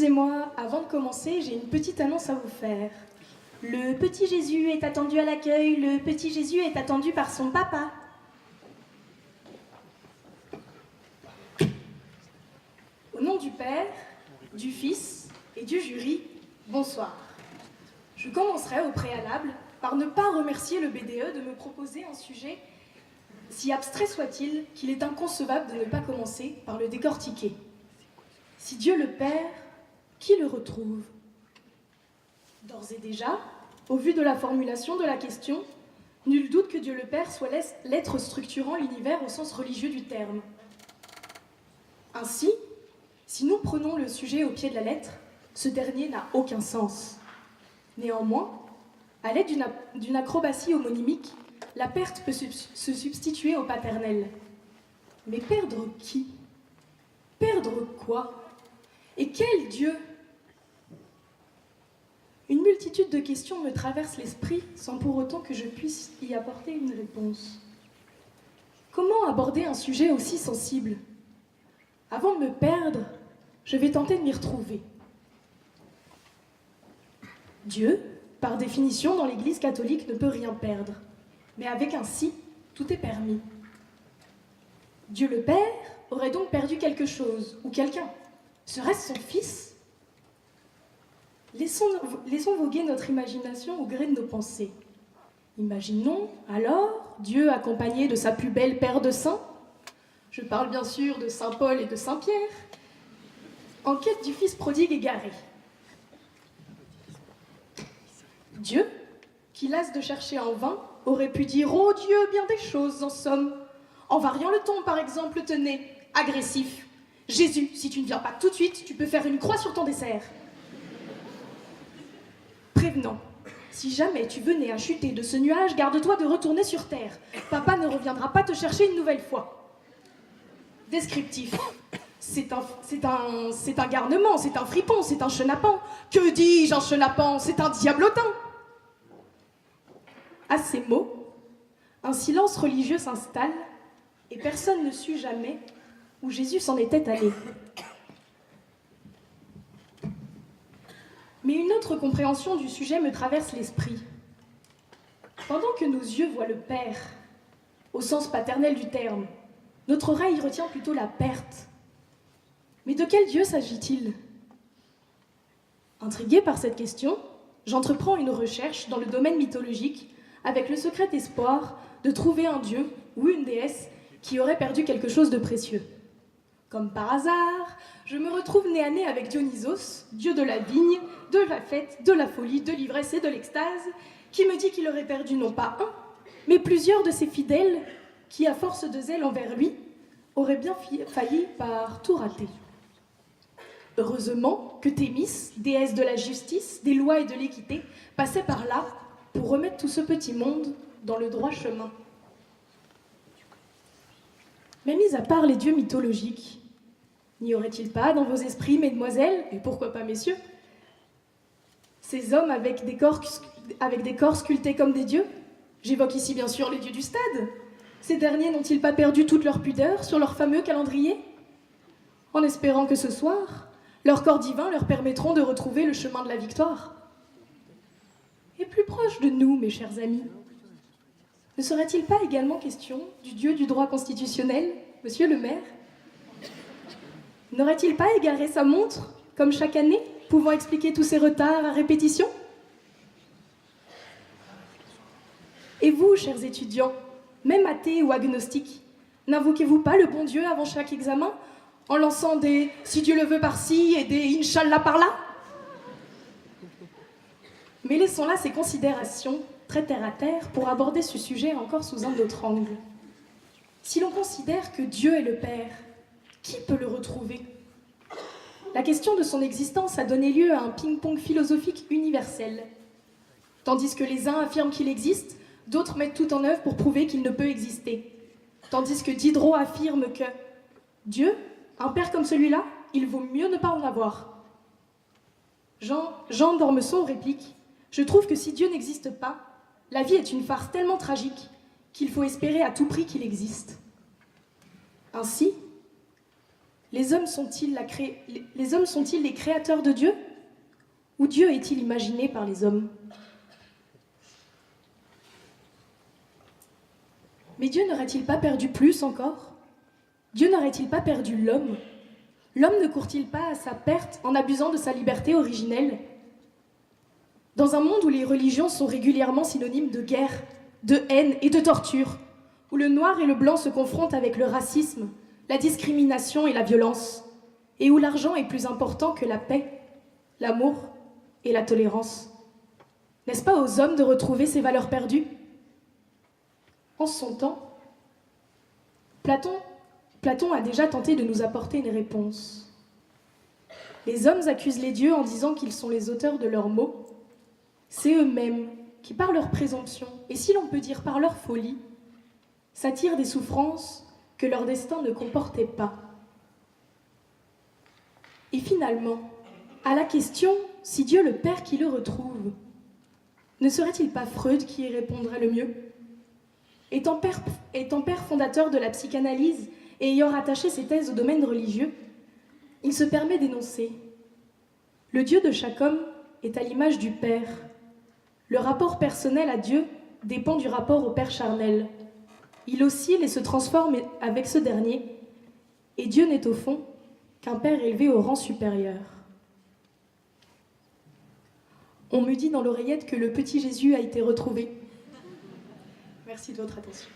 Excusez-moi, avant de commencer, j'ai une petite annonce à vous faire. Le petit Jésus est attendu à l'accueil, le petit Jésus est attendu par son papa. Au nom du Père, du Fils et du jury, bonsoir. Je commencerai au préalable par ne pas remercier le BDE de me proposer un sujet, si abstrait soit-il, qu'il est inconcevable de ne pas commencer par le décortiquer. Si Dieu le perd, qui le retrouve? D'ores et déjà, au vu de la formulation de la question, nul doute que Dieu le Père soit l'être structurant l'univers au sens religieux du terme. Ainsi, si nous prenons le sujet au pied de la lettre, ce dernier n'a aucun sens. Néanmoins, à l'aide d'une acrobatie homonymique, la perte peut se substituer au paternel. Mais perdre qui? Perdre quoi? Et quel Dieu? Une multitude de questions me traversent l'esprit sans pour autant que je puisse y apporter une réponse. Comment aborder un sujet aussi sensible? Avant de me perdre, je vais tenter de m'y retrouver. Dieu, par définition, dans l'Église catholique, ne peut rien perdre. Mais avec un si, tout est permis. Dieu le Père aurait donc perdu quelque chose, ou quelqu'un. Serait-ce son fils? Laissons voguer notre imagination au gré de nos pensées. Imaginons alors Dieu accompagné de sa plus belle paire de saints. Je parle bien sûr de Saint Paul et de Saint Pierre, en quête du fils prodigue égaré. Dieu, qui lasse de chercher en vain, aurait pu dire « Oh Dieu, bien des choses en somme ». En variant le ton, par exemple, tenez, agressif. « Jésus, si tu ne viens pas tout de suite, tu peux faire une croix sur ton dessert. » Prévenant. « Si jamais tu venais à chuter de ce nuage, garde-toi de retourner sur terre. Papa ne reviendra pas te chercher une nouvelle fois. » Descriptif. C'est un garnement, c'est un fripon, c'est un chenapan. Que dis-je, un chenapan? C'est un diablotin. À ces mots, un silence religieux s'installe et personne ne sut jamais où Jésus s'en était allé. Mais une autre compréhension du sujet me traverse l'esprit. Pendant que nos yeux voient le Père, au sens paternel du terme, notre oreille retient plutôt la perte. Mais de quel Dieu s'agit-il? Intriguée par cette question, j'entreprends une recherche dans le domaine mythologique avec le secret espoir de trouver un dieu ou une déesse qui aurait perdu quelque chose de précieux. Comme par hasard, je me retrouve nez à nez avec Dionysos, dieu de la vigne, de la fête, de la folie, de l'ivresse et de l'extase, qui me dit qu'il aurait perdu non pas un, mais plusieurs de ses fidèles qui, à force de zèle envers lui, auraient bien failli par tout rater. Heureusement que Thémis, déesse de la justice, des lois et de l'équité, passait par là pour remettre tout ce petit monde dans le droit chemin. Mais mis à part les dieux mythologiques, n'y aurait-il pas dans vos esprits, mesdemoiselles, et pourquoi pas messieurs, ces hommes avec des corps sculptés comme des dieux? J'évoque ici bien sûr les dieux du stade. Ces derniers n'ont-ils pas perdu toute leur pudeur sur leur fameux calendrier? En espérant que ce soir, leurs corps divins leur permettront de retrouver le chemin de la victoire. Et plus proche de nous, mes chers amis, ne serait-il pas également question du dieu du droit constitutionnel, monsieur le maire? N'aurait-il pas égaré sa montre, comme chaque année, pouvant expliquer tous ces retards à répétition? Et vous, chers étudiants, même athées ou agnostiques, n'invoquez-vous pas le bon Dieu avant chaque examen, en lançant des « si Dieu le veut par-ci » et des « Inch'Allah par-là » ? Mais laissons là ces considérations très terre-à-terre pour aborder ce sujet encore sous un autre angle. Si l'on considère que Dieu est le Père, qui peut le retrouver? La question de son existence a donné lieu à un ping-pong philosophique universel. Tandis que les uns affirment qu'il existe, d'autres mettent tout en œuvre pour prouver qu'il ne peut exister. Tandis que Diderot affirme que Dieu, un père comme celui-là, il vaut mieux ne pas en avoir. Jean d'Ormesson réplique « Je trouve que si Dieu n'existe pas, la vie est une farce tellement tragique qu'il faut espérer à tout prix qu'il existe. » Ainsi, Les hommes sont-ils les créateurs de Dieu? Ou Dieu est-il imaginé par les hommes? Mais Dieu n'aurait-il pas perdu plus encore? Dieu n'aurait-il pas perdu l'homme? L'homme ne court-il pas à sa perte en abusant de sa liberté originelle? Dans un monde où les religions sont régulièrement synonymes de guerre, de haine et de torture, où le noir et le blanc se confrontent avec le racisme, la discrimination et la violence, et où l'argent est plus important que la paix, l'amour et la tolérance, n'est-ce pas aux hommes de retrouver ces valeurs perdues? En son temps, Platon a déjà tenté de nous apporter une réponse. Les hommes accusent les dieux en disant qu'ils sont les auteurs de leurs maux. C'est eux-mêmes qui, par leur présomption, et si l'on peut dire par leur folie, s'attirent des souffrances que leur destin ne comportait pas. Et finalement, à la question « si Dieu le Père qui le retrouve », ne serait-il pas Freud qui y répondrait le mieux? Étant père fondateur de la psychanalyse et ayant rattaché ses thèses au domaine religieux, il se permet d'énoncer: le Dieu de chaque homme est à l'image du Père. Le rapport personnel à Dieu dépend du rapport au Père charnel. Il oscille et se transforme avec ce dernier, et Dieu n'est au fond qu'un Père élevé au rang supérieur. On me dit dans l'oreillette que le petit Jésus a été retrouvé. Merci de votre attention.